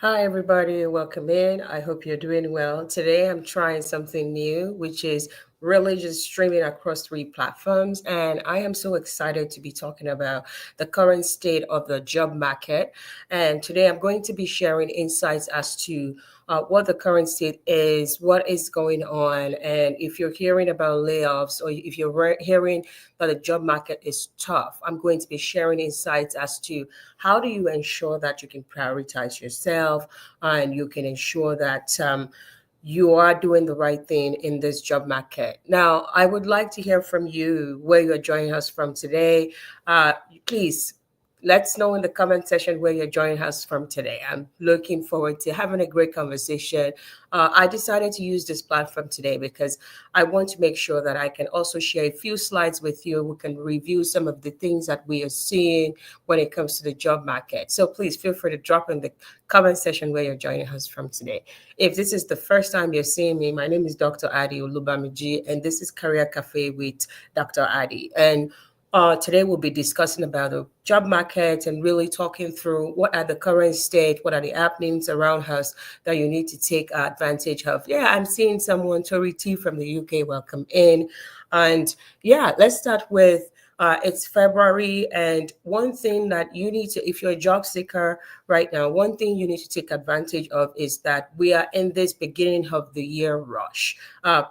Hi, everybody. Welcome in. I hope you're doing well. Today, I'm trying something new, which is really just streaming across three platforms. And I am so excited to be talking about the current state of the job market. And today, I'm going to be sharing insights as to what the current state is, what is going on, and if you're hearing about layoffs or if you're hearing that the job market is tough, I'm going to be sharing insights as to how do you ensure that you can prioritize yourself and you can ensure that you are doing the right thing in this job market. Now, I would like to hear from you where you're joining us from today. Please let's know in the comment section where you're joining us from today. I'm looking forward to having a great conversation. I decided to use this platform today because I want to make sure that I can also share a few slides with you. We can review some of the things that we are seeing when it comes to the job market. So please feel free to drop in the comment section where you're joining us from today. If this is the first time you're seeing me, my name is Dr. Adi Olubamiji, and this is Career Cafe with Dr. Adi. And today we'll be discussing about the job market and really talking through what are the current state, what are the happenings around us that you need to take advantage of. Yeah, I'm seeing someone, Tori T from the UK, welcome in. And yeah, let's start with it's February, and one thing that you need to, if you're a job seeker right now, one thing you need to take advantage of is that we are in this beginning of the year rush.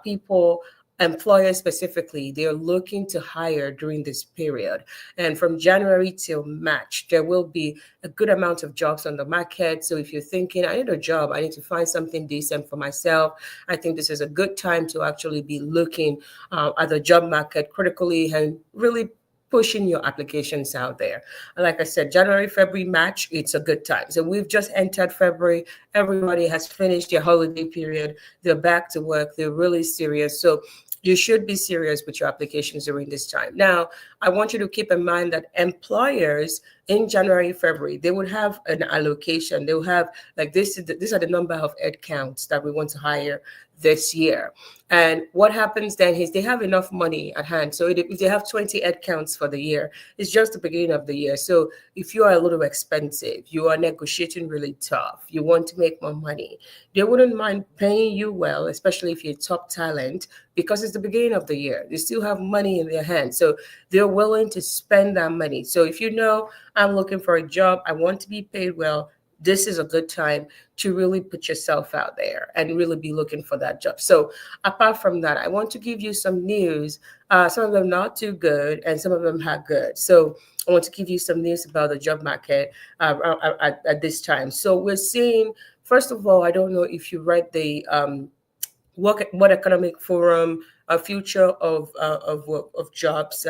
People employers specifically, they're looking to hire during this period, and from January till March there will be a good amount of jobs on the market. So if you're thinking, I need a job, I need to find something decent for myself, I think this is a good time to actually be looking at the job market critically and really pushing your applications out there. Like I said, January, February, March, it's a good time. So we've just entered February. Everybody has finished their holiday period. They're back to work. They're really serious. So you should be serious with your applications during this time. Now, I want you to keep in mind that employers in January, February, they would have an allocation. They'll have like these are the number of head counts that we want to hire this year. And what happens then is they have enough money at hand. So if they have 20 head counts for the year, it's just the beginning of the year. So if you are a little expensive, you are negotiating really tough, you want to make more money, they wouldn't mind paying you well, especially if you're top talent, because it's the beginning of the year. They still have money in their hands. So they're willing to spend that money. So if you know, I'm looking for a job, I want to be paid well, this is a good time to really put yourself out there and really be looking for that job. So apart from that, I want to give you some news. Some of them not too good, and some of them are good. So I want to give you some news about the job market at this time. So we're seeing, first of all, I don't know if you read the what Economic Forum, a future of jobs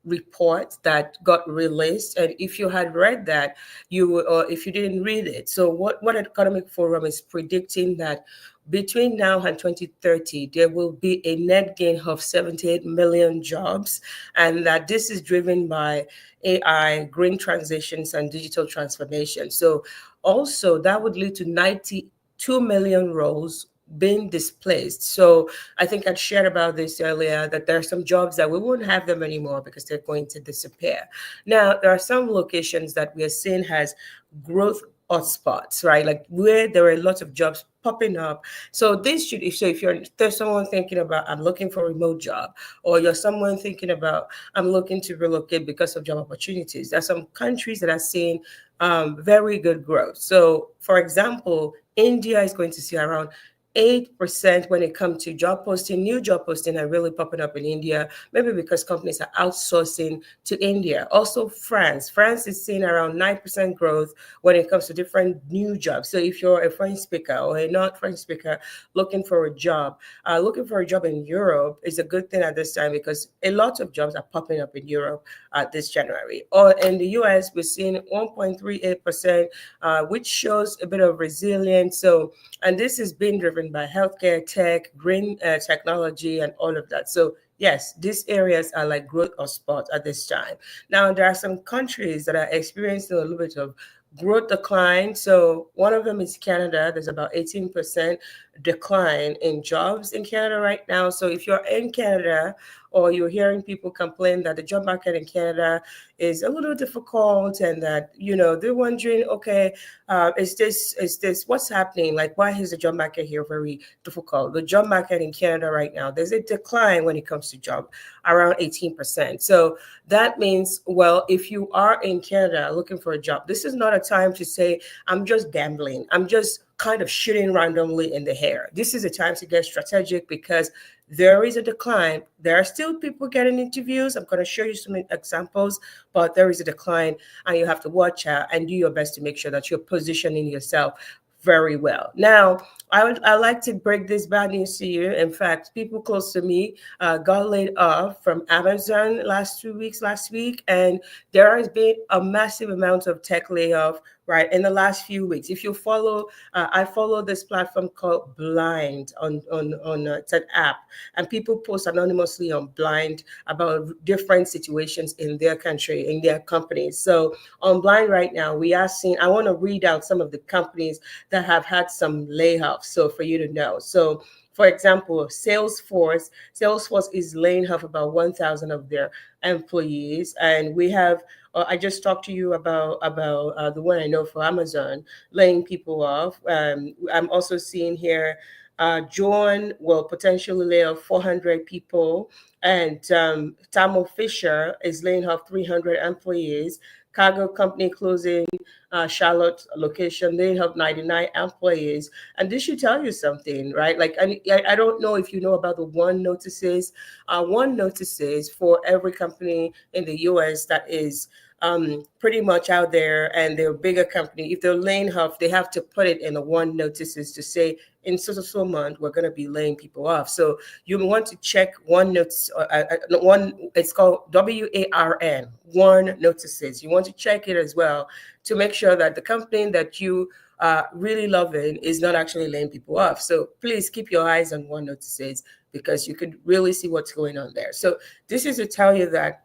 report that got released. And if you had read that, or if you didn't read it, so what Economic Forum is predicting that between now and 2030, there will be a net gain of 78 million jobs, and that this is driven by AI, green transitions, and digital transformation. So also that would lead to 92 million roles being displaced. So I think I'd shared about this earlier, that there are some jobs that we won't have them anymore because they're going to disappear. Now, there are some locations that we are seeing has growth hotspots, right? Like where there are a lot of jobs popping up. So this should, if you're, there's someone thinking about, I'm looking for a remote job, or you're someone thinking about, I'm looking to relocate because of job opportunities. There are some countries that are seeing very good growth. So for example, India is going to see around 8% when it comes to job posting. New job posting are really popping up in India, maybe because companies are outsourcing to India. Also, France is seeing around 9% growth when it comes to different new jobs. So if you're a French speaker or a not French speaker looking for a job in Europe is a good thing at this time, because a lot of jobs are popping up in Europe this January. Or in the US, we're seeing 1.38%, which shows a bit of resilience. So, and this is being driven by healthcare, tech, green technology, and all of that. So yes, these areas are like growth hotspots at this time. Now, there are some countries that are experiencing a little bit of growth decline. So one of them is Canada. There's about 18%. decline in jobs in Canada right now. So if you're in Canada or you're hearing people complain that the job market in Canada is a little difficult and that, they're wondering, okay, is this what's happening? Like, why is the job market here very difficult? The job market in Canada right now, there's a decline when it comes to job, around 18%. So that means, well, if you are in Canada looking for a job, this is not a time to say, I'm just gambling. I'm just kind of shooting randomly in the air. This is a time to get strategic because there is a decline. There are still people getting interviews. I'm going to show you some examples, but there is a decline, and you have to watch out and do your best to make sure that you're positioning yourself very well. Now, I like to break this bad news to you. In fact, people close to me got laid off from Amazon last week, and there has been a massive amount of tech layoff right in the last few weeks. If you follow, I follow this platform called Blind on it's an app, and people post anonymously on Blind about different situations in their country, in their companies. So on Blind right now, we are seeing. I want to read out some of the companies that have had some layoffs. So for you to know. So for example, Salesforce is laying off about 1,000 of their employees, and we have. I just talked to you about the one I know for Amazon laying people off. I'm also seeing here. John will potentially lay off 400 people, and Tamo Fisher is laying off 300 employees. Cargo company closing Charlotte location, they have 99 employees. And this should tell you something, right? Like, I don't know if you know about the one notices. One notices for every company in the US that is pretty much out there, and they're a bigger company. If they're laying off, they have to put it in the one notices to say, in so month, we're going to be laying people off. So you want to check one notice, one, it's called WARN, one notices. You want to check it as well to make sure that the company that you really loving is not actually laying people off. So please keep your eyes on one notices because you could really see what's going on there. So this is to tell you that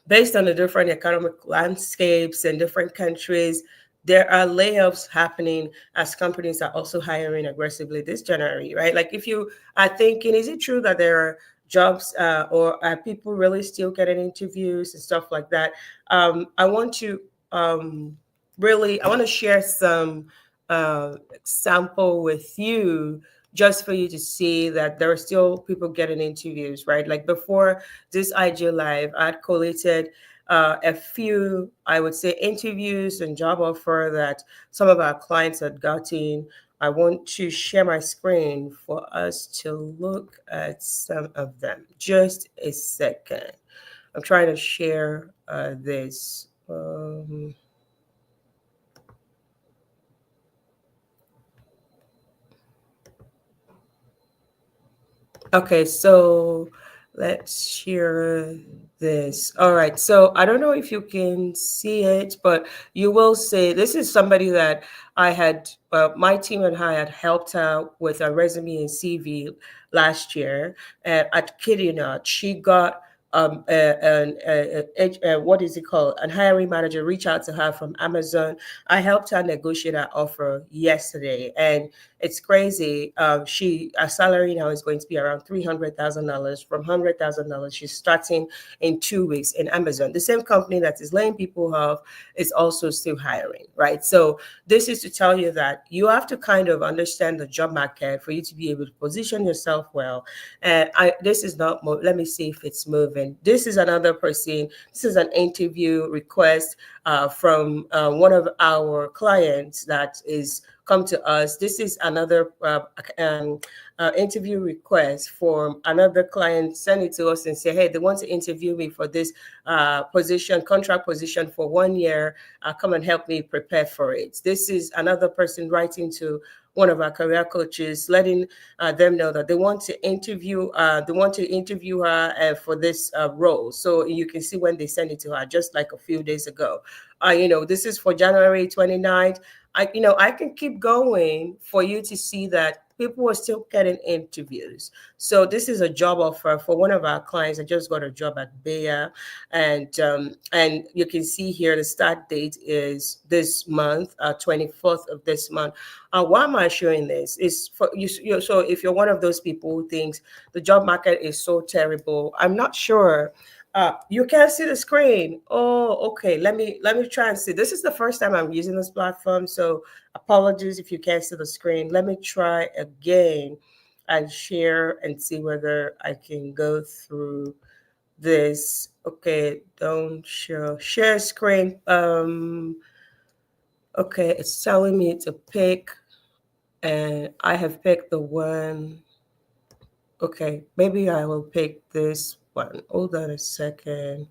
based on the different economic landscapes in different countries, there are layoffs happening as companies are also hiring aggressively this January, right? Like, if you are thinking, is it true that there are jobs or are people really still getting interviews and stuff like that? I want to I want to share some sample with you just for you to see that there are still people getting interviews, right? Like before this IG Live, I'd collated a few, I would say, interviews and job offer that some of our clients had gotten. I want to share my screen for us to look at some of them. Just a second. I'm trying to share this. Okay, so let's share this. All right, so I don't know if you can see it, but you will see this is somebody that my team and I had helped out with a resume and CV last year. At Kid you not, she got what is it called? A hiring manager reach out to her from Amazon. I helped her negotiate an offer yesterday, and it's crazy. Her salary now is going to be around $300,000. From $100,000, she's starting in 2 weeks in Amazon. The same company that is laying people off is also still hiring, right? So this is to tell you that you have to kind of understand the job market for you to be able to position yourself well. And this is not. Let me see if it's moving. This is another person. This is an interview request from one of our clients that is come to us. This is another interview request for another client. Send it to us and say, hey, they want to interview me for this contract position for 1 year. Come and help me prepare for it. This is another person writing to one of our career coaches, letting them know that they want to interview. Her for this role. So you can see when they send it to her, just like a few days ago. This is for January 29th. I can keep going for you to see that people are still getting interviews. So this is a job offer for one of our clients. I just got a job at Bayer, and you can see here the start date is this month, 24th of this month. Why am I showing this? Is for you, so if you're one of those people who thinks the job market is so terrible, I'm not sure. You can't see the screen. Oh, okay. Let me try and see. This is the first time I'm using this platform, so apologies if you can't see the screen. Let me try again and share and see whether I can go through this. Okay, don't show share screen. Okay, it's telling me to pick, and I have picked the one. Okay, maybe I will pick this one. Hold on a second.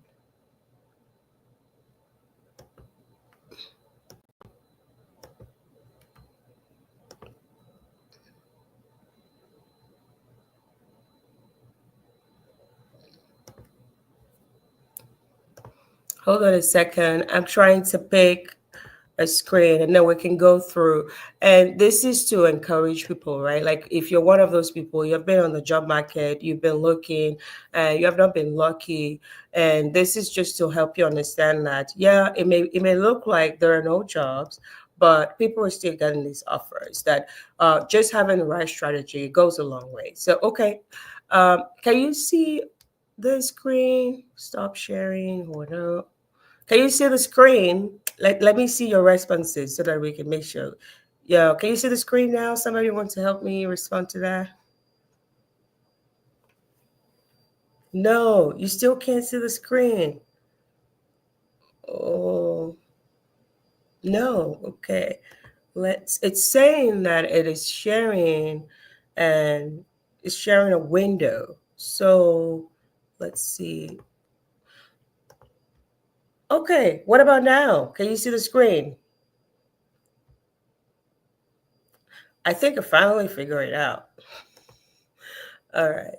Hold on a second. I'm trying to pick a screen and then we can go through. And this is to encourage people, right? Like if you're one of those people, you've been on the job market, you've been looking, and you have not been lucky. And this is just to help you understand that, yeah, it may look like there are no jobs, but people are still getting these offers. That just having the right strategy goes a long way. So, okay, can you see the screen? Stop sharing or no? Can you see the screen? Let me see your responses so that we can make sure. Yeah, can you see the screen now? Somebody wants to help me respond to that? No, you still can't see the screen. Oh, no. Okay. It's saying that it is sharing and it's sharing a window. So let's see. Okay, what about now? Can you see the screen? I think I finally figured it out. All right.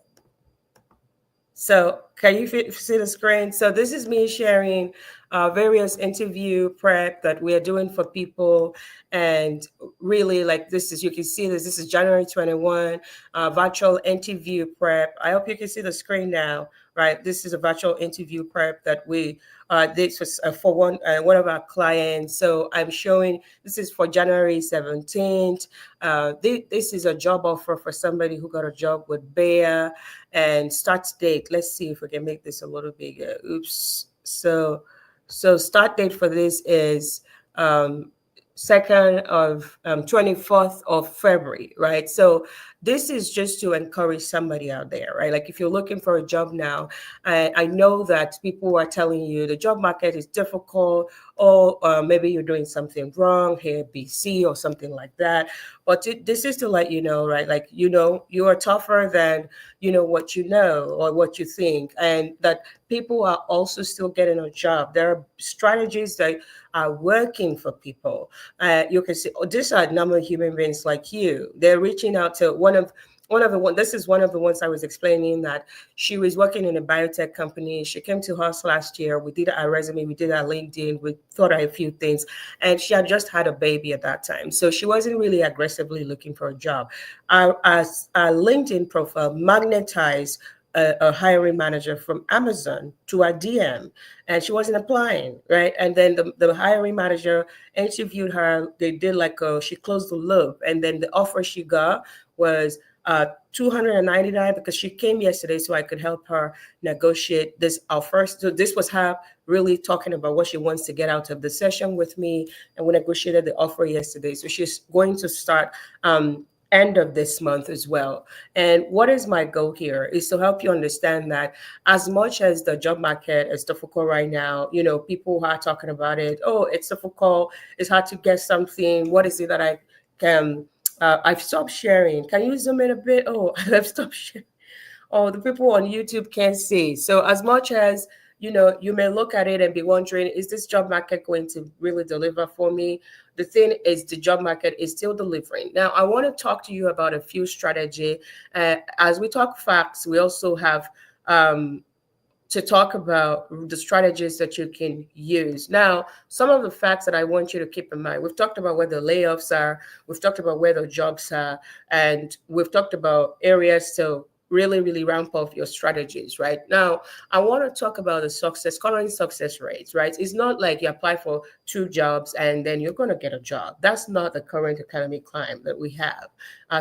So can you see the screen? So this is me sharing various interview prep that we are doing for people. And really like this is, you can see this, this is January 21, virtual interview prep. I hope you can see the screen now, right? This is a virtual interview prep that we this was for one of our clients. So I'm showing, this is for January 17th. This is a job offer for somebody who got a job with Bayer. And start date, let's see if we can make this a little bigger. Oops. So start date for this is um, 2nd of 24th of February, right? So this is just to encourage somebody out there, right? Like if you're looking for a job now, I know that people are telling you the job market is difficult, or maybe you're doing something wrong here, BC or something like that. But this is to let you know, right? Like, you are tougher than, what you know or what you think, and that people are also still getting a job. There are strategies that are working for people. You can see, oh, these are normal human beings like you. They're reaching out to this is one of the ones I was explaining, that she was working in a biotech company. She came to us last year. We did our resume, we did our LinkedIn, we thought out a few things, and she had just had a baby at that time. So she wasn't really aggressively looking for a job. Our LinkedIn profile magnetized a hiring manager from Amazon to our DM, and she wasn't applying, right? And then the hiring manager interviewed her. They did like she closed the loop, and then the offer she got was 299 because she came yesterday, so I could help her negotiate this offer. So this was her really talking about what she wants to get out of the session with me, and we negotiated the offer yesterday. So she's going to start end of this month as well. And what is my goal here is to help you understand that as much as the job market is difficult right now, people are talking about it. Oh, it's difficult. It's hard to get something. What is it that I can? I've stopped sharing. Can you zoom in a bit? Oh, I've stopped sharing. Oh, the people on YouTube can't see. So as much as you may look at it and be wondering, is this job market going to really deliver for me? The thing is, the job market is still delivering. Now, I want to talk to you about a few strategy. As we talk facts, we also have to talk about the strategies that you can use. Now, some of the facts that I want you to keep in mind, we've talked about where the layoffs are, we've talked about where the jobs are, and we've talked about areas to really, really ramp up your strategies. Right now, I want to talk about the current success rates. Right, it's not like you apply for two jobs and then you're going to get a job. That's not the current economic climate that we have.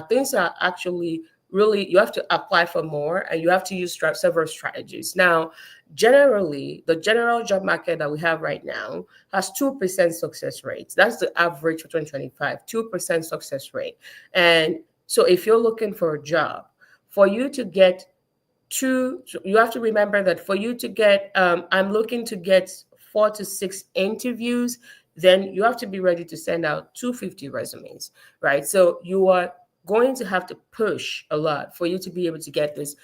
Things are actually really, you have to apply for more and you have to use several strategies. Now, generally, the general job market that we have right now has 2% success rates. That's the average for 2025, 2% success rate. And so if you're looking for a job, for you to get you have to remember that for you to get, I'm looking to get 4 to 6 interviews, then you have to be ready to send out 250 resumes, right? So you are going to have to push a lot for you to be able to get these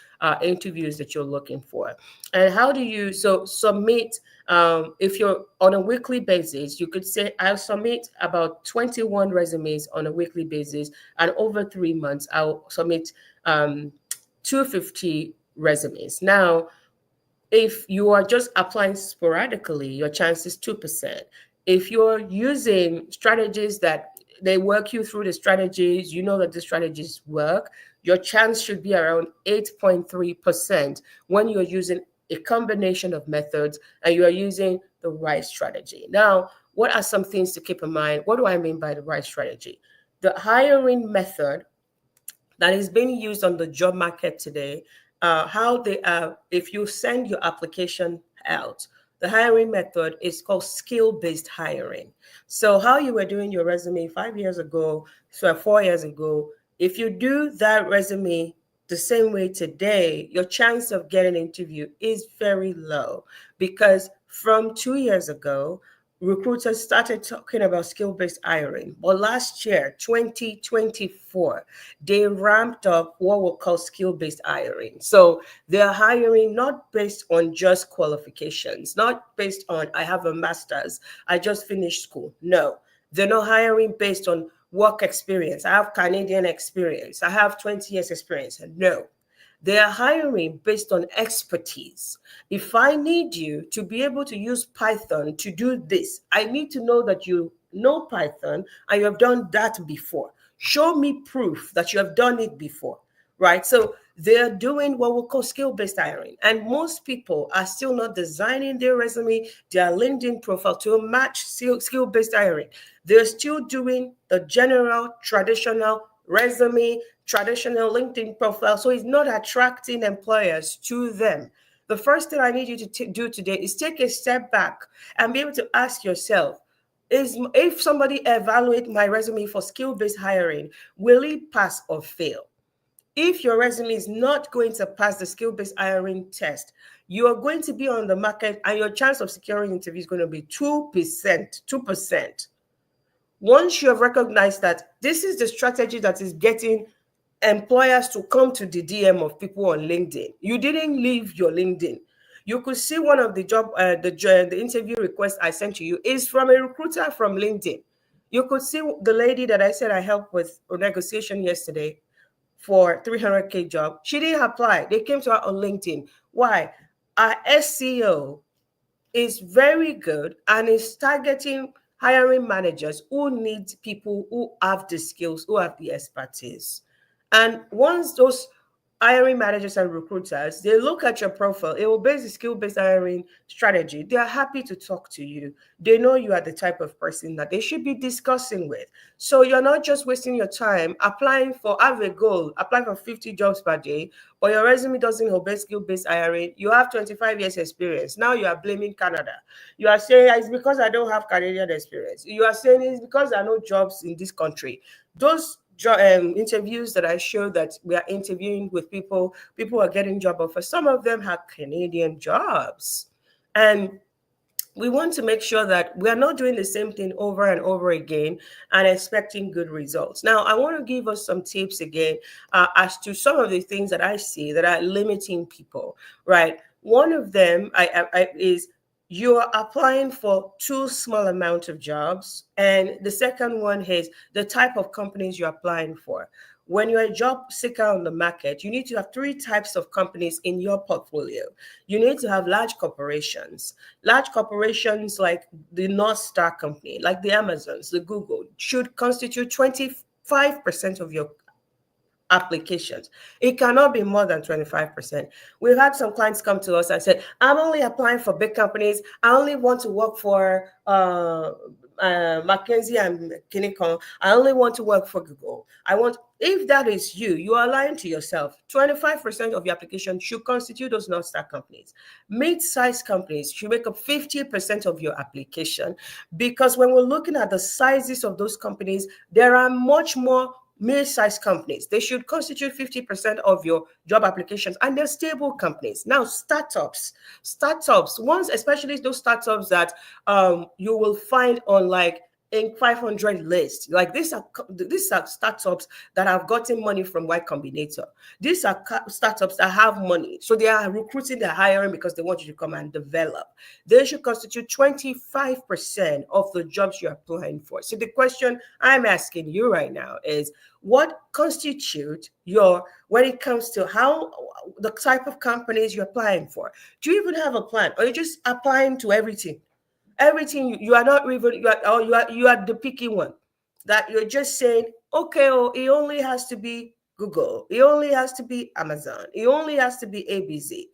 interviews that you're looking for. And how do you submit? If you're on a weekly basis, you could say I'll submit about 21 resumes on a weekly basis, and over 3 months I'll submit 250 resumes. Now, if you are just applying sporadically, your chance is 2%. If you're using strategies that they work you through the strategies, you know that the strategies work, your chance should be around 8.3% when you're using a combination of methods and you are using the right strategy. Now, what are some things to keep in mind? What do I mean by the right strategy? The hiring method that is being used on the job market today, how they are, if you send your application out, the hiring method is called skill-based hiring. So how you were doing your resume 5 years ago, so 4 years ago, if you do that resume the same way today, your chance of getting an interview is very low, because from 2 years ago, recruiters started talking about skill-based hiring. But last year, 2024, they ramped up what we call skill-based hiring. So they're hiring not based on just qualifications, not based on I have a master's, I just finished school. No, they're not hiring based on work experience. I have Canadian experience. I have 20 years experience. No, they are hiring based on expertise. If I need you to be able to use Python to do this, I need to know that you know Python and you have done that before. Show me proof that you have done it before, right? So they're doing what we call skill-based hiring. And most people are still not designing their resume, their LinkedIn profile to match skill-based hiring. They're still doing the general, traditional resume, traditional LinkedIn profile. So it's not attracting employers to them. The first thing I need you to do today is take a step back and be able to ask yourself, if somebody evaluate my resume for skill-based hiring, will it pass or fail? If your resume is not going to pass the skill-based hiring test, you are going to be on the market and your chance of securing interview is going to be 2%. 2%. Once you have recognized that this is the strategy that is getting employers to come to the DM of people on LinkedIn, you didn't leave your LinkedIn. You could see one of the the interview request I sent to you is from a recruiter from LinkedIn. You could see the lady that I said I helped with a negotiation yesterday for 300K job. She didn't apply. They came to her on LinkedIn. Why? Our SEO is very good and is targeting hiring managers who need people who have the skills, who have the expertise. And once those hiring managers and recruiters, they look at your profile, it will base the skill-based hiring strategy. They are happy to talk to you. They know you are the type of person that they should be discussing with. So you're not just wasting your time applying for, have a goal, apply for 50 jobs per day, but your resume doesn't obey skill-based hiring. You have 25 years experience. Now you are blaming Canada. You are saying it's because I don't have Canadian experience. You are saying it's because there are no jobs in this country. Those interviews that I show that we are interviewing with people are getting job offers. Some of them have Canadian jobs. And we want to make sure that we are not doing the same thing over and over again and expecting good results. Now, I want to give us some tips again as to some of the things that I see that are limiting people, right? One of them is you're applying for too small amount of jobs. And the second one is the type of companies you're applying for. when you're a job seeker on the market, you need to have three types of companies in your portfolio. You need to have large corporations. Large corporations like the North Star company, like the Amazons, the Google, should constitute 25% of your applications. It cannot be more than 25%. We've had some clients come to us and said, I'm only applying for big companies. I only want to work for McKinsey and Kinikon. I only want to work for Google. If that is you, you are lying to yourself. 25% of your application should constitute those non-star companies. Mid-sized companies should make up 50% of your application, because when we're looking at the sizes of those companies, there are much more mid-sized companies. They should constitute 50% of your job applications, and they're stable companies. Now, startups, ones, especially those startups that you will find on like in 500 list. Like these are startups that have gotten money from Y Combinator. These are startups that have money. So they are recruiting, they're hiring because they want you to come and develop. They should constitute 25% of the jobs you're applying for. So the question I'm asking you right now is, what constitutes when it comes to how the type of companies you're applying for? Do you even have a plan, or are you just applying to everything? You are not even, you are the picky one, that you're just saying, okay, oh, it only has to be Google, it only has to be Amazon, it only has to be ABC,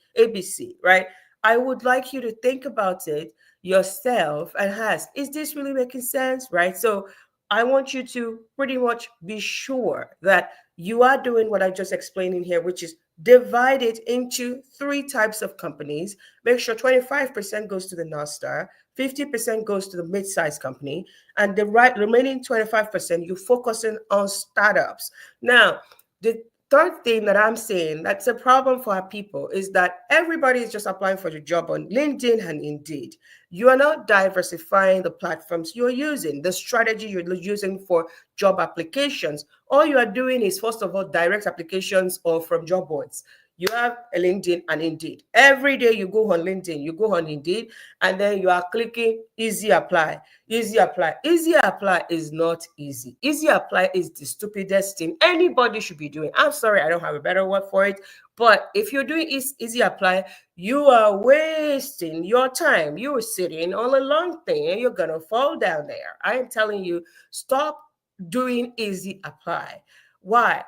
right? I would like you to think about it yourself and ask, is this really making sense, right? So I want you to pretty much be sure that you are doing what I just explained in here, which is divide it into three types of companies. Make sure 25% goes to the North Star, 50% goes to the mid-sized company, and the remaining 25%, you're focusing on startups. Now, the third thing that I'm saying that's a problem for our people is that everybody is just applying for the job on LinkedIn and Indeed. You are not diversifying the platforms you're using, the strategy you're using for job applications. All you are doing is, first of all, direct applications or from job boards. You have a LinkedIn and Indeed. Every day you go on LinkedIn, you go on Indeed, and then you are clicking easy apply, easy apply. Easy apply is not easy. Easy apply is the stupidest thing anybody should be doing. I'm sorry, I don't have a better word for it. But if you're doing easy apply, you are wasting your time. You are sitting on a long thing and you're going to fall down there. I am telling you, stop doing easy apply. Why?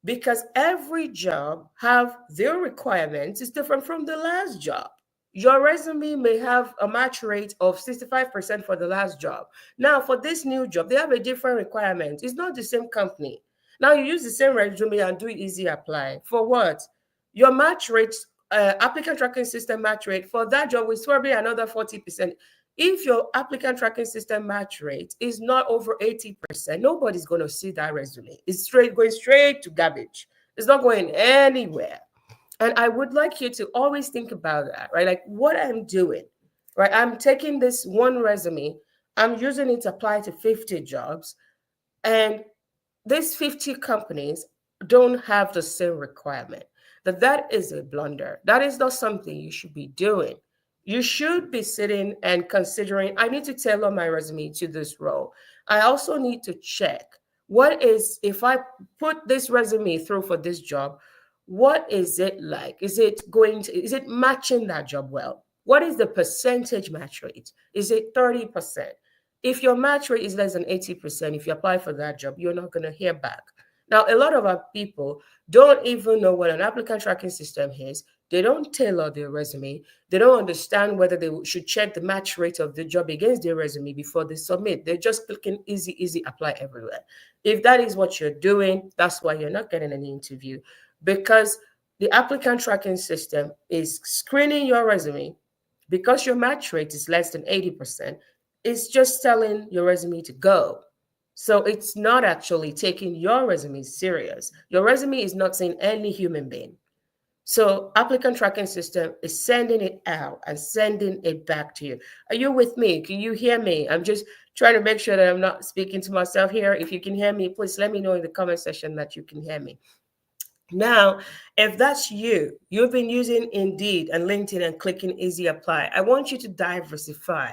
Because every job have their requirements is different from the last job. Your resume may have a match rate of 65% for the last job. Now, for this new job, they have a different requirement. It's not the same company. Now, you use the same resume and do easy apply. For what? Your match rate, applicant tracking system match rate for that job is probably another 40%. If your applicant tracking system match rate is not over 80%, nobody's going to see that resume. It's going straight to garbage. It's not going anywhere. And I would like you to always think about that, right? Like what I'm doing, right? I'm taking this one resume, I'm using it to apply to 50 jobs, and these 50 companies don't have the same requirement. That is a blunder. That is not something you should be doing. You should be sitting and considering, I need to tailor my resume to this role. I also need to check if I put this resume through for this job, what is it like? Is it matching that job well? What is the percentage match rate? Is it 30%? If your match rate is less than 80%, if you apply for that job, you're not going to hear back. Now, a lot of our people don't even know what an applicant tracking system is. They don't tailor their resume. They don't understand whether they should check the match rate of the job against their resume before they submit. They're just clicking easy apply everywhere. If that is what you're doing, that's why you're not getting any interview, because the applicant tracking system is screening your resume because your match rate is less than 80%. It's just telling your resume to go. So it's not actually taking your resume serious. Your resume is not seeing any human being. So applicant tracking system is sending it out and sending it back to you. Are you with me? Can you hear me? I'm just trying to make sure that I'm not speaking to myself here. If you can hear me, please let me know in the comment section that you can hear me. Now, if that's you, you've been using Indeed and LinkedIn and clicking easy apply, I want you to diversify.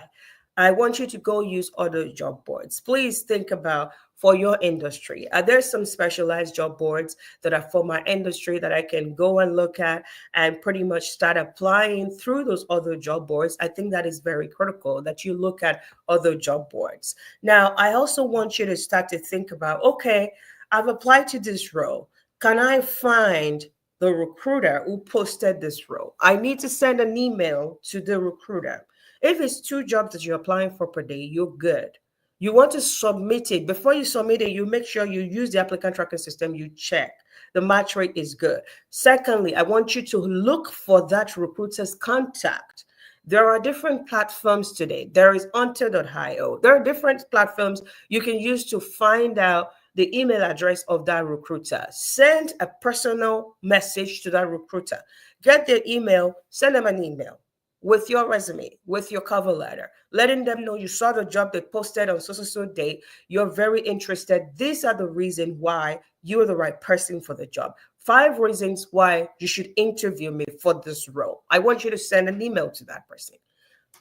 I want you to go use other job boards. Please think about for your industry? Are there some specialized job boards that are for my industry that I can go and look at and pretty much start applying through those other job boards? I think that is very critical that you look at other job boards. Now, I also want you to start to think about, okay, I've applied to this role. Can I find the recruiter who posted this role? I need to send an email to the recruiter. If it's two jobs that you're applying for per day, you're good. You want to submit it. Before you submit it, you make sure you use the applicant tracking system, you check the match rate is good. Secondly, I want you to look for that recruiter's contact. There are different platforms today. There is Hunter.io. There are different platforms you can use to find out the email address of that recruiter. Send a personal message to that recruiter. Get their email, send them an email with your resume, with your cover letter, letting them know you saw the job they posted on so date. You're very interested. These are the reasons why you're the right person for the job. 5 reasons why you should interview me for this role. I want you to send an email to that person.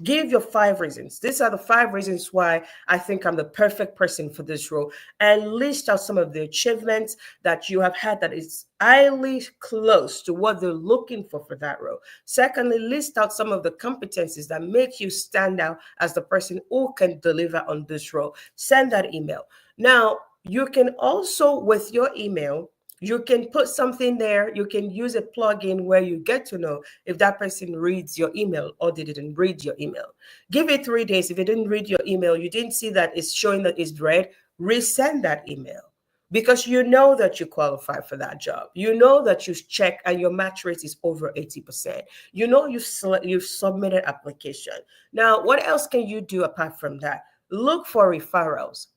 Give your 5 reasons. These are the 5 reasons why I think I'm the perfect person for this role, and list out some of the achievements that you have had that is highly close to what they're looking for that role. Secondly, list out some of the competencies that make you stand out as the person who can deliver on this role. Send that email. Now, you can also, with your email, you can put something there. You can use a plugin where you get to know if that person reads your email or they didn't read your email. Give it 3 days. If you didn't read your email, you didn't see that it's showing that it's read, resend that email, because you know that you qualify for that job. You know that you've checked and your match rate is over 80%. You know you've submitted application. Now, what else can you do apart from that? Look for referrals.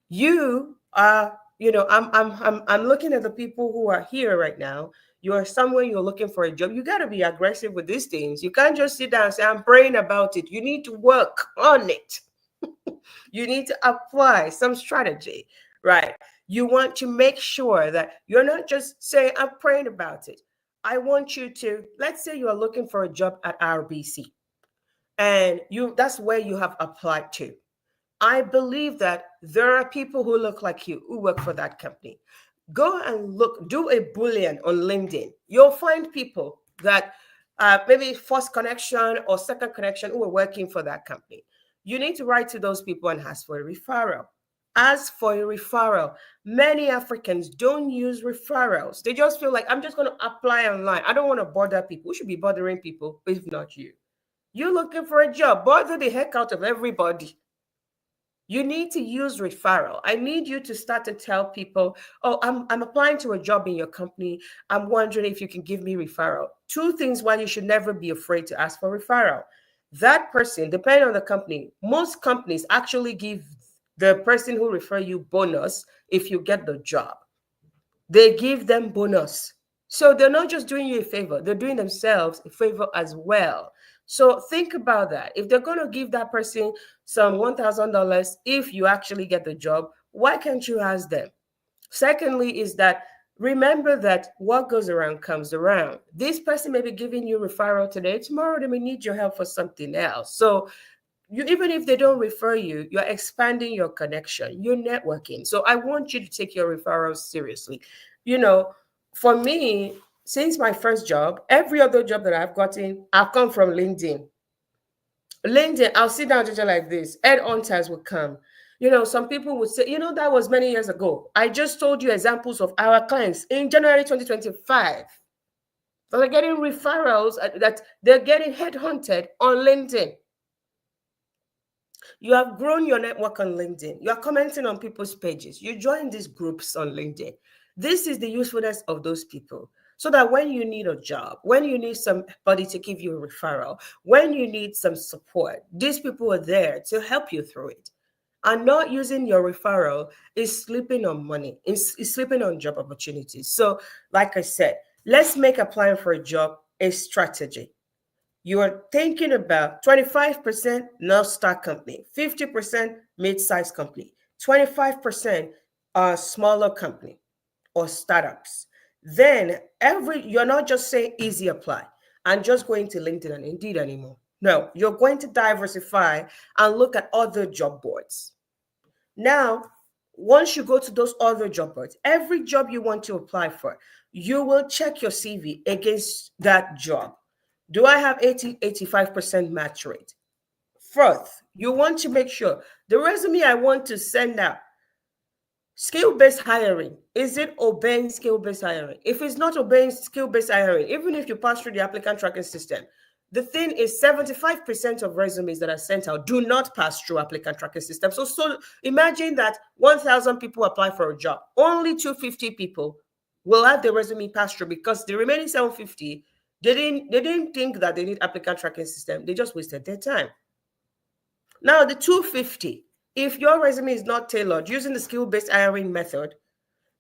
You are, I'm looking at the people who are here right now. You are somewhere, you're looking for a job. You got to be aggressive with these things. You can't just sit down and say, I'm praying about it. You need to work on it. You need to apply some strategy, right? You want to make sure that you're not just saying, I'm praying about it. I want you to, let's say you are looking for a job at RBC, and that's where you have applied to. I believe that there are people who look like you who work for that company. Go and look, do a Boolean on LinkedIn. You'll find people that maybe first connection or second connection who are working for that company. You need to write to those people and ask for a referral. Ask for a referral. Many Africans don't use referrals. They just feel like, I'm just going to apply online. I don't want to bother people. Who should be bothering people if not you? You're looking for a job. Bother the heck out of everybody. You need to use referral. I need you to start to tell people, oh, I'm applying to a job in your company. I'm wondering if you can give me referral. 2 things why you should never be afraid to ask for referral. That person, depending on the company, most companies actually give the person who refer you bonus if you get the job. They give them bonus. So they're not just doing you a favor, they're doing themselves a favor as well. So think about that. If they're going to give that person some $1,000 if you actually get the job, why can't you ask them? Secondly, is that remember that what goes around comes around. This person may be giving you referral today. Tomorrow, they may need your help for something else. So even if they don't refer you, you're expanding your connection, you're networking. So I want you to take your referrals seriously. For me, since my first job, every other job that I've gotten, I've come from LinkedIn. LinkedIn, I'll sit down just like this. Headhunters will come. Some people would say, that was many years ago. I just told you examples of our clients in January 2025. So they're getting referrals that they're getting headhunted on LinkedIn. You have grown your network on LinkedIn. You are commenting on people's pages. You join these groups on LinkedIn. This is the usefulness of those people. So that when you need a job, when you need somebody to give you a referral, when you need some support, these people are there to help you through it. And not using your referral is sleeping on money, is sleeping on job opportunities. So, like I said, let's make applying for a job a strategy. You are thinking about 25% North Star company, 50% mid-sized company, 25% smaller company or startups. Then you're not just saying easy apply and just going to LinkedIn and Indeed anymore. No, you're going to diversify and look at other job boards. Now, Once you go to those other job boards, every job you want to apply for, you will check your CV against that job. Do I have 85% match rate? Fourth, you want to make sure the resume I want to send out, skill-based hiring, is it obeying skill-based hiring? If it's not obeying skill-based hiring, even if you pass through the applicant tracking system, the thing is 75% of resumes that are sent out do not pass through applicant tracking system. So imagine that 1,000 people apply for a job. Only 250 people will have their resume pass through because the remaining 750, they didn't think that they need applicant tracking system. They just wasted their time. Now, the 250, if your resume is not tailored using the skill-based hiring method,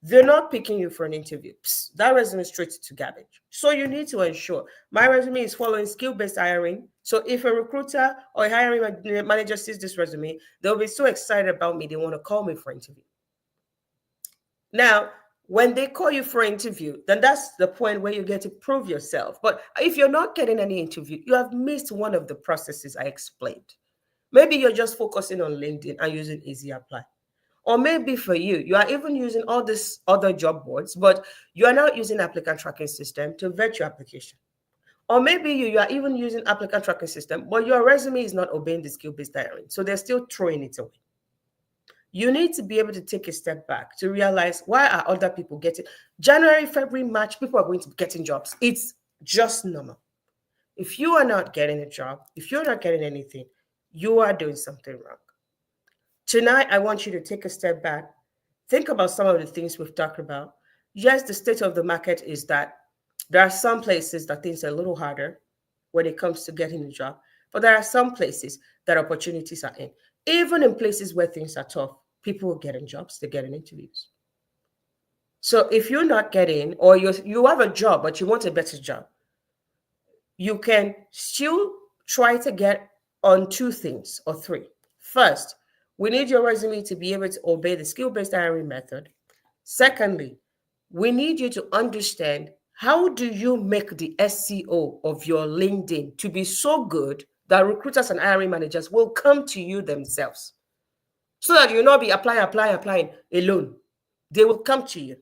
they're not picking you for an interview. Psst, that resume is straight to garbage. So you need to ensure my resume is following skill-based hiring. So if a recruiter or a hiring manager sees this resume, they'll be so excited about me, they want to call me for interview. Now, when they call you for interview, then that's the point where you get to prove yourself. But if you're not getting any interview, you have missed one of the processes I explained. Maybe you're just focusing on LinkedIn and using Easy Apply. Or maybe for you, you are even using all these other job boards, but you are not using applicant tracking system to vet your application. Or maybe you are even using applicant tracking system, but your resume is not obeying the skill-based hiring. So they're still throwing it away. You need to be able to take a step back to realize, why are other people getting January, February, March, people are going to be getting jobs. It's just normal. If you are not getting a job, if you're not getting anything, you are doing something wrong. Tonight, I want you to take a step back, think about some of the things we've talked about. Yes, the state of the market is that there are some places that things are a little harder when it comes to getting a job, but there are some places that opportunities are in. Even in places where things are tough, people are getting jobs, they're getting interviews. So if you're not getting, or you have a job, but you want a better job, you can still try to get on two things or three. First, we need your resume to be able to obey the skill-based hiring method. Secondly, we need you to understand, how do you make the SEO of your LinkedIn to be so good that recruiters and hiring managers will come to you themselves, so that you'll not be applying alone. They will come to you.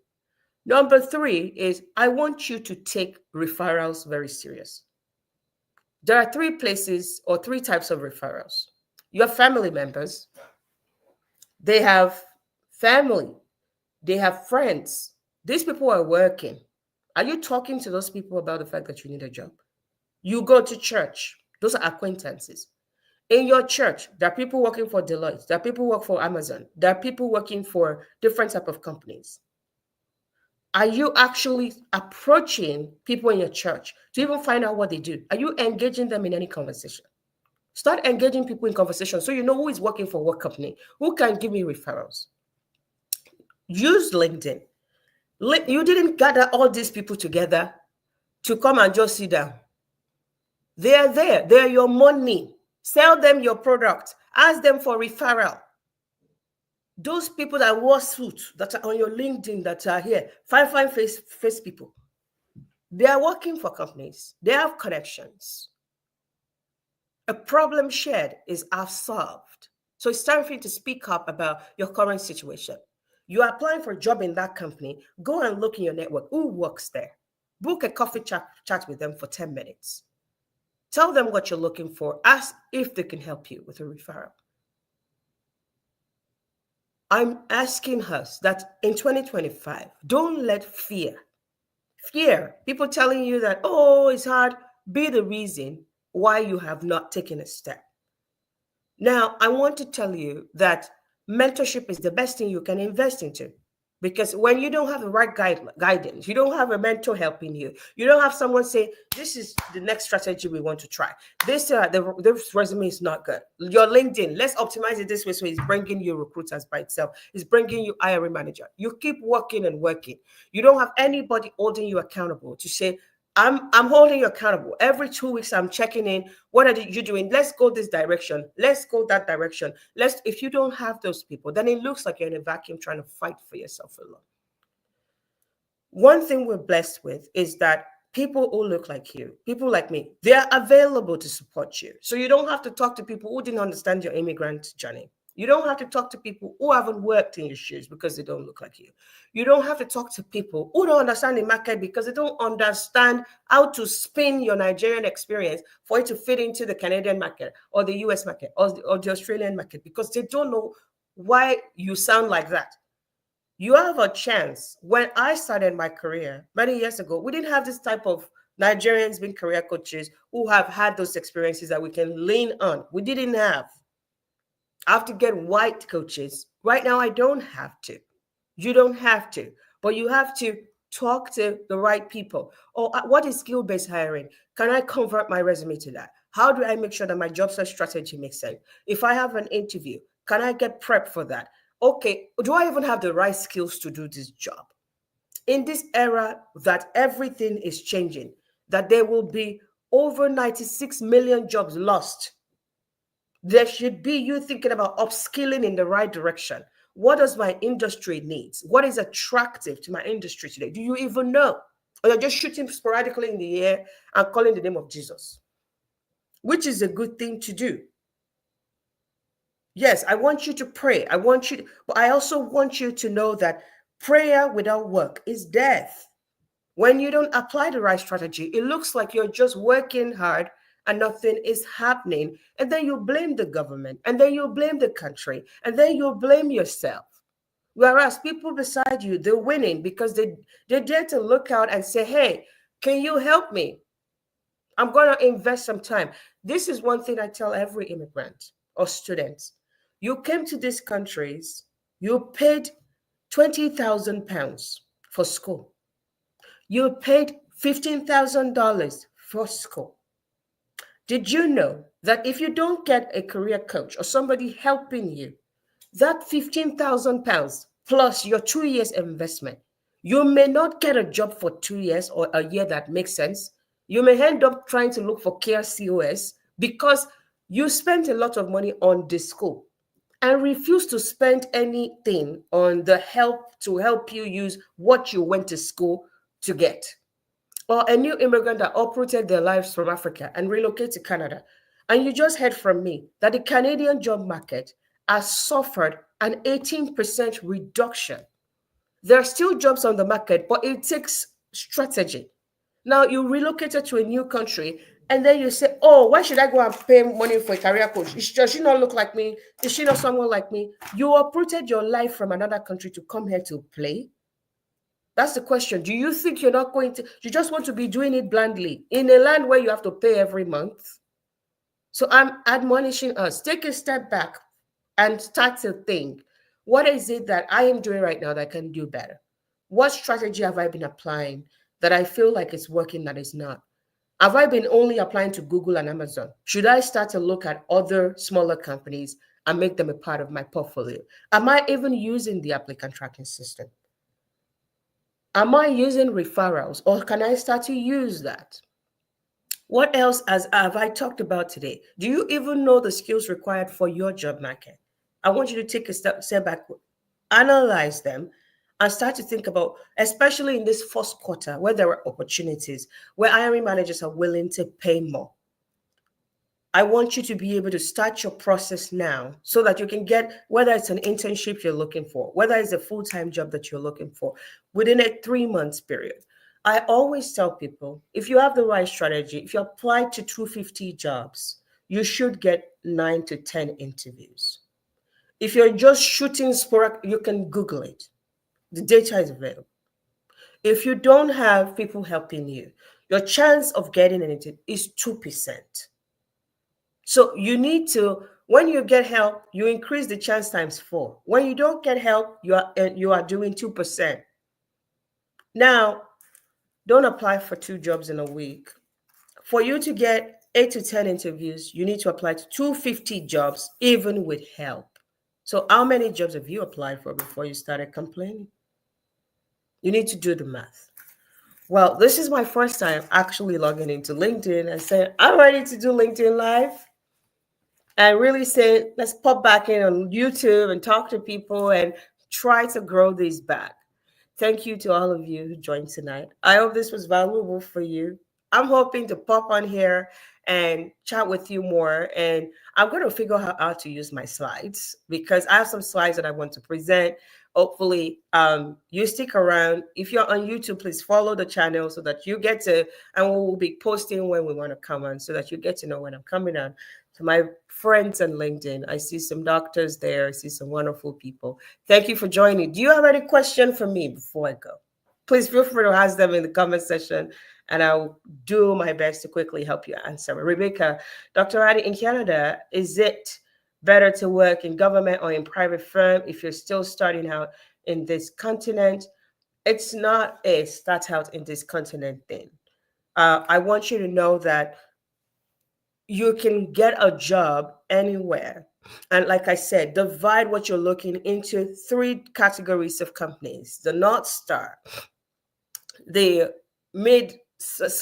Number three is, I want you to take referrals very serious. There are three places or three types of referrals. Your family members, they have family, they have friends. These people are working. Are you talking to those people about the fact that you need a job? You go to church. Those are acquaintances. In your church, there are people working for Deloitte. There are people who work for Amazon. There are people working for different type of companies. Are you actually approaching people in your church to even find out what they do? Are you engaging them in any conversation? Start engaging people in conversation so you know who is working for what company, who can give me referrals. Use LinkedIn. You didn't gather all these people together to come and just sit down. They are there. They are your money. Sell them your product. Ask them for referral. Those people that wore suits that are on your LinkedIn that are here, fine face people. They are working for companies. They have connections. A problem shared is half solved. So it's time for you to speak up about your current situation. You are applying for a job in that company. Go and look in your network. Who works there? Book a coffee chat with them for 10 minutes. Tell them what you're looking for. Ask if they can help you with a referral. I'm asking us that in 2025, don't let fear, people telling you that, oh, it's hard, be the reason why you have not taken a step. Now, I want to tell you that mentorship is the best thing you can invest into. Because when you don't have the right guidance, you don't have a mentor helping you, you don't have someone say, this is the next strategy we want to try. This resume is not good. Your LinkedIn, let's optimize it this way so it's bringing you recruiters by itself. It's bringing you hiring manager. You keep working and working. You don't have anybody holding you accountable to say, I'm holding you accountable. Every 2 weeks, I'm checking in. What are you doing? Let's go this direction. Let's go that direction. If you don't have those people, then it looks like you're in a vacuum trying to fight for yourself alone. One thing we're blessed with is that people who look like you, people like me, they are available to support you. So you don't have to talk to people who didn't understand your immigrant journey. You don't have to talk to people who haven't worked in your shoes because they don't look like you. You don't have to talk to people who don't understand the market because they don't understand how to spin your Nigerian experience for it to fit into the Canadian market or the US market or the Australian market because they don't know why you sound like that. You have a chance. When I started my career many years ago, we didn't have this type of Nigerians being career coaches who have had those experiences that we can lean on. We didn't have. I have to get white coaches. Right now, I don't have to. You don't have to, but you have to talk to the right people. Or what is skill based hiring? Can I convert my resume to that? How do I make sure that my job search strategy makes sense? If I have an interview, can I get prep for that? Okay, do I even have the right skills to do this job? In this era that everything is changing, that there will be over 96 million jobs lost, there should be you thinking about upskilling in the right direction. What does my industry needs? What is attractive to my industry today? Do you even know? Or you're just shooting sporadically in the air and calling the name of Jesus, which is a good thing to do. Yes, I want you to pray. I want you, but I also want you to know that prayer without work is death. When you don't apply the right strategy, it looks like you're just working hard and nothing is happening. And then you blame the government, and then you blame the country, and then you blame yourself. Whereas people beside you, they're winning because they dare to look out and say, hey, can you help me? I'm going to invest some time. This is one thing I tell every immigrant or student. You came to these countries, you paid £20,000 for school. You paid $15,000 for school. Did you know that if you don't get a career coach or somebody helping you, that £15,000 plus your 2 years investment, you may not get a job for 2 years or a year that makes sense. You may end up trying to look for care COS because you spent a lot of money on the school and refuse to spend anything on the help to help you use what you went to school to get. Or a new immigrant that uprooted their lives from Africa and relocated to Canada. And you just heard from me that the Canadian job market has suffered an 18% reduction. There are still jobs on the market, but it takes strategy. Now you relocated to a new country and then you say, oh, why should I go and pay money for a career coach? Does she not look like me? Is she not someone like me? You uprooted your life from another country to come here to play. That's the question. Do you think you're not going to, you just want to be doing it blindly in a land where you have to pay every month? So I'm admonishing us, take a step back and start to think, what is it that I am doing right now that I can do better? What strategy have I been applying that I feel like it's working that is not? Have I been only applying to Google and Amazon? Should I start to look at other smaller companies and make them a part of my portfolio? Am I even using the applicant tracking system? Am I using referrals or can I start to use that? What else have I talked about today? Do you even know the skills required for your job market? I want you to take a step back, analyze them, and start to think about, especially in this first quarter where there are opportunities, where hiring managers are willing to pay more. I want you to be able to start your process now so that you can get, whether it's an internship you're looking for, whether it's a full-time job that you're looking for, within a 3 months period. I always tell people, if you have the right strategy, if you apply to 250 jobs, you should get 9 to 10 interviews. If you're just shooting sporadic, you can Google it. The data is available. If you don't have people helping you, your chance of getting anything is 2%. So you need to, when you get help, you increase the chance times 4. When you don't get help, you are doing 2%. Now, don't apply for 2 jobs in a week. For you to get 8 to 10 interviews, you need to apply to 250 jobs, even with help. So how many jobs have you applied for before you started complaining? You need to do the math. Well, this is my first time actually logging into LinkedIn and saying, I'm ready to do LinkedIn Live. And really saying, let's pop back in on YouTube and talk to people and try to grow these back. Thank you to all of you who joined tonight. I hope this was valuable for you. I'm hoping to pop on here and chat with you more. And I'm going to figure out how to use my slides because I have some slides that I want to present. Hopefully, you stick around. If you're on YouTube, please follow the channel so that you get to, and we will be posting when we want to come on so that you get to know when I'm coming on. To my friends on LinkedIn, I see some doctors there. I see some wonderful people. Thank you for joining. Do you have any question for me before I go? Please feel free to ask them in the comment section, and I'll do my best to quickly help you answer. Rebecca, Dr. Adi, in Canada, is it better to work in government or in private firm if you're still starting out in this continent? It's not a start out in this continent thing. I want you to know that you can get a job anywhere. And like I said, divide what you're looking into three categories of companies: the North Star, the mid-size,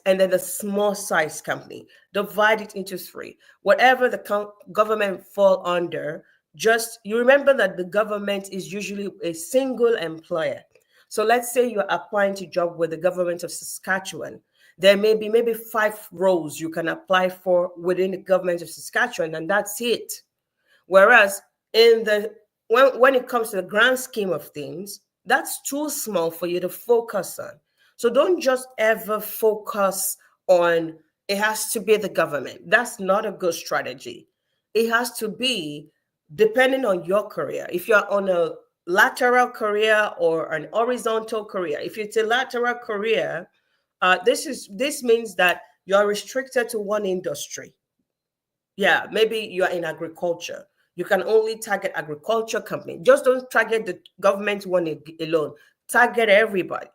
and then the small size company. Divide it into three. Whatever the government fall under, just you remember that the government is usually a single employer. So let's say you're applying to job with the government of Saskatchewan. There may be maybe 5 roles you can apply for within the government of Saskatchewan, and that's it. Whereas in the when it comes to the grand scheme of things, that's too small for you to focus on. So don't just ever focus on it has to be the government. That's not a good strategy. It has to be depending on your career. If you're on a lateral career or an horizontal career, if it's a lateral career, this means that you're restricted to one industry. Yeah, maybe you are in agriculture. You can only target agriculture company. Just don't target the government one alone. Target everybody.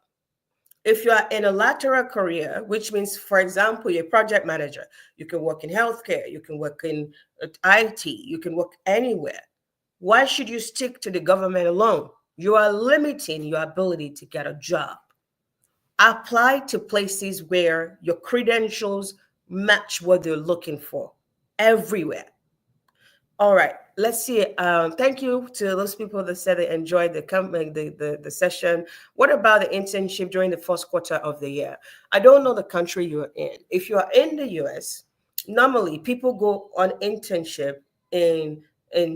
If you are in a lateral career, which means, for example, you're a project manager, you can work in healthcare, you can work in IT, you can work anywhere. Why should you stick to the government alone? You are limiting your ability to get a job. Apply to places where your credentials match what they're looking for everywhere. All right, let's see. Thank you to those people that said they enjoyed the session. What about the internship during the first quarter of the year? I don't know the country you're in. If you are in the US, normally people go on internship in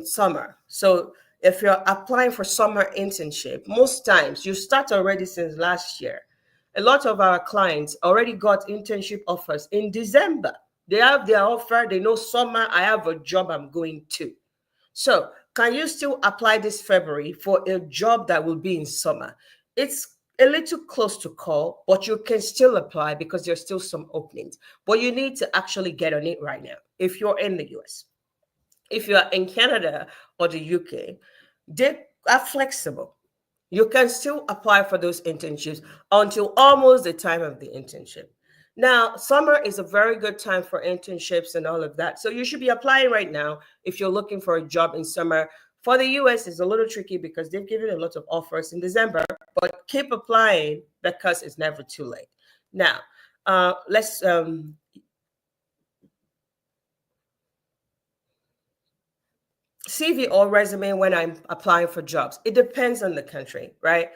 summer. So if you're applying for summer internship, most times you start already since last year. A lot of our clients already got internship offers in December. They have their offer. They know summer, I have a job I'm going to. So can you still apply this February for a job that will be in summer? It's a little close to call, but you can still apply because there's still some openings. But you need to actually get on it right now if you're in the US. If you are in Canada or the UK, they are flexible. You can still apply for those internships until almost the time of the internship. Now, summer is a very good time for internships and all of that. So you should be applying right now if you're looking for a job in summer. For the US, it's a little tricky because they've given a lot of offers in December, but keep applying because it's never too late. Now, let's CV or resume when I'm applying for jobs. It depends on the country, right?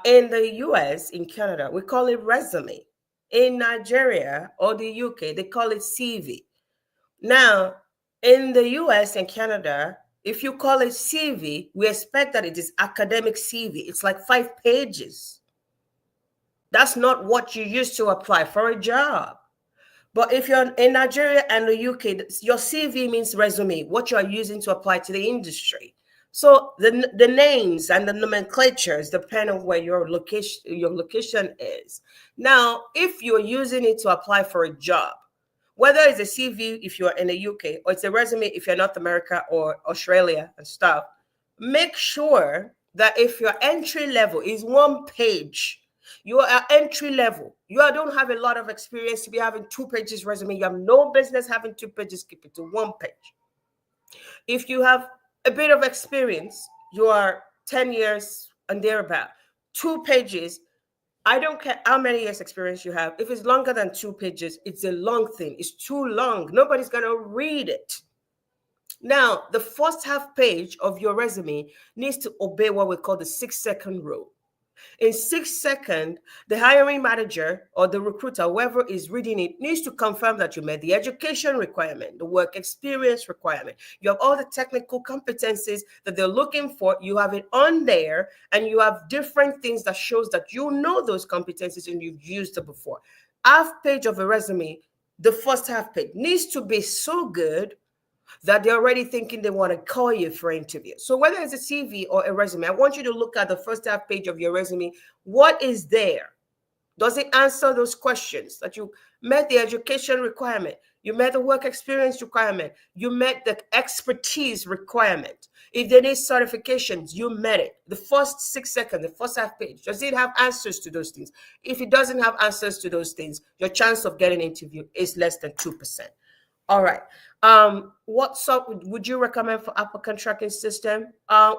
In the US, in Canada, we call it resume. In Nigeria or the UK, they call it CV. Now, in the US and Canada, if you call it CV, we expect that it is academic CV. It's like 5 pages. That's not what you use to apply for a job. But if you're in Nigeria and the UK, your CV means resume, what you are using to apply to the industry. So the names and the nomenclatures depend on where your location is. Now, if you're using it to apply for a job, whether it's a CV if you're in the UK or it's a resume if you're North America or Australia and stuff, make sure that if your entry level is 1 page, you are entry level. You don't have a lot of experience to be having 2 pages resume. You have no business having 2 pages. Keep it to 1 page. If you have a bit of experience, you are 10 years and thereabout. 2 pages. I don't care how many years experience you have. If it's longer than 2 pages, it's a long thing. It's too long. Nobody's going to read it. Now, the first half page of your resume needs to obey what we call the 6-second rule. In 6 seconds, the hiring manager or the recruiter, whoever is reading it, needs to confirm that you met the education requirement, the work experience requirement. You have all the technical competencies that they're looking for. You have it on there, and you have different things that shows that you know those competencies and you've used it before. Half page of a resume, the first half page needs to be so good that they're already thinking they want to call you for interview. So whether it's a CV or a resume, I want you to look at the first half page of your resume. What is there? Does it answer those questions that you met the education requirement, you met the work experience requirement, you met the expertise requirement? If they need certifications, you met it. The first 6 seconds, the first half page, does it have answers to those things? If it doesn't have answers to those things, your chance of getting an interview is less than 2%. All right. What software would you recommend for applicant tracking system?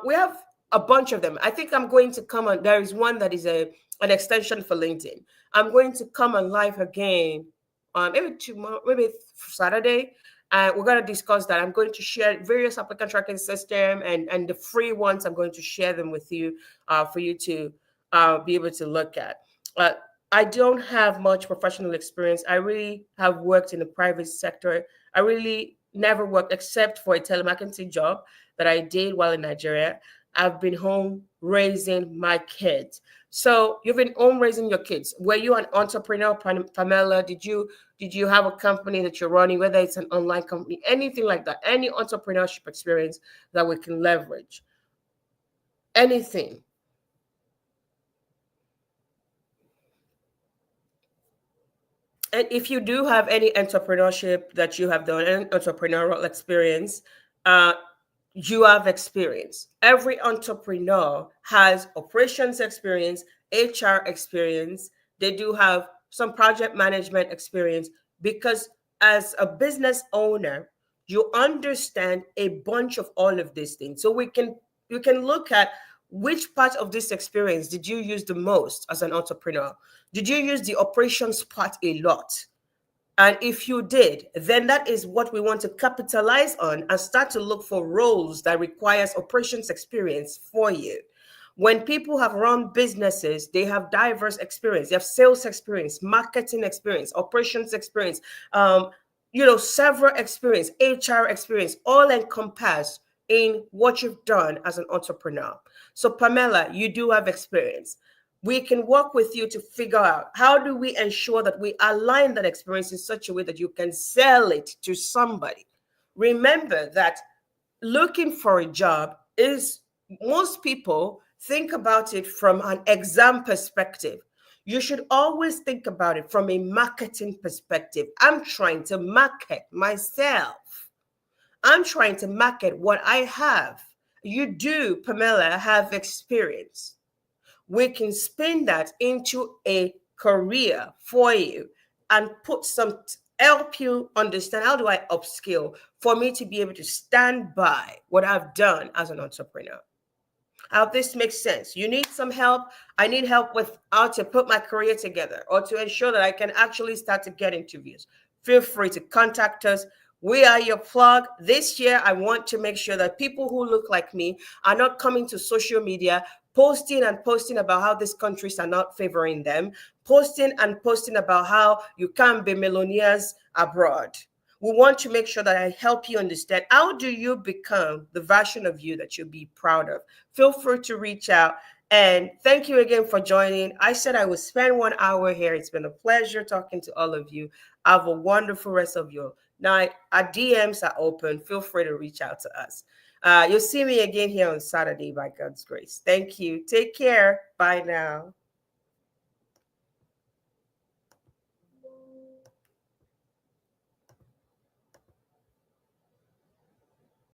We have a bunch of them. I think I'm going to come on. There is one that is an extension for LinkedIn. I'm going to come on live again, maybe tomorrow, maybe Saturday. We're going to discuss that. I'm going to share various applicant tracking system and the free ones. I'm going to share them with you for you to be able to look at. Uh, I don't have much professional experience. I really have worked in the private sector. I really never worked except for a telemarketing job that I did while in Nigeria. I've been home raising my kids. So you've been home raising your kids. Were you an entrepreneur, Pamela? Did you have a company that you're running, whether it's an online company, anything like that? Any entrepreneurship experience that we can leverage? Anything? And if you do have any entrepreneurship that you have done, any entrepreneurial experience, uh, you have experience. Every entrepreneur has operations experience, HR experience. They do have some project management experience because as a business owner, you understand a bunch of all of these things. So you can look at which part of this experience did you use the most as an entrepreneur? Did you use the operations part a lot? And if you did, then that is what we want to capitalize on and start to look for roles that requires operations experience for you. When people have run businesses, they have diverse experience. They have sales experience, marketing experience, operations experience, several experience, HR experience, all encompassed in what you've done as an entrepreneur. So, Pamela, you do have experience. We can work with you to figure out how do we ensure that we align that experience in such a way that you can sell it to somebody. Remember that looking for a job is, most people think about it from an exam perspective. You should always think about it from a marketing perspective. I'm trying to market myself. I'm trying to market what I have. You do, Pamela, have experience. We can spin that into a career for you and put some help you understand how do I upskill for me to be able to stand by what I've done as an entrepreneur. How this makes sense. You need some help. I need help with how to put my career together or to ensure that I can actually start to get interviews. Feel free to contact us. We are your plug. This year, I want to make sure that people who look like me are not coming to social media, posting and posting about how these countries are not favoring them, posting and posting about how you can't be millionaires abroad. We want to make sure that I help you understand how do you become the version of you that you'll be proud of. Feel free to reach out. And thank you again for joining. I said I would spend 1 hour here. It's been a pleasure talking to all of you. Have a wonderful rest of your night. Our DMs are open. Feel free to reach out to us. You'll see me again here on Saturday by God's grace. Thank you. Take care. Bye now.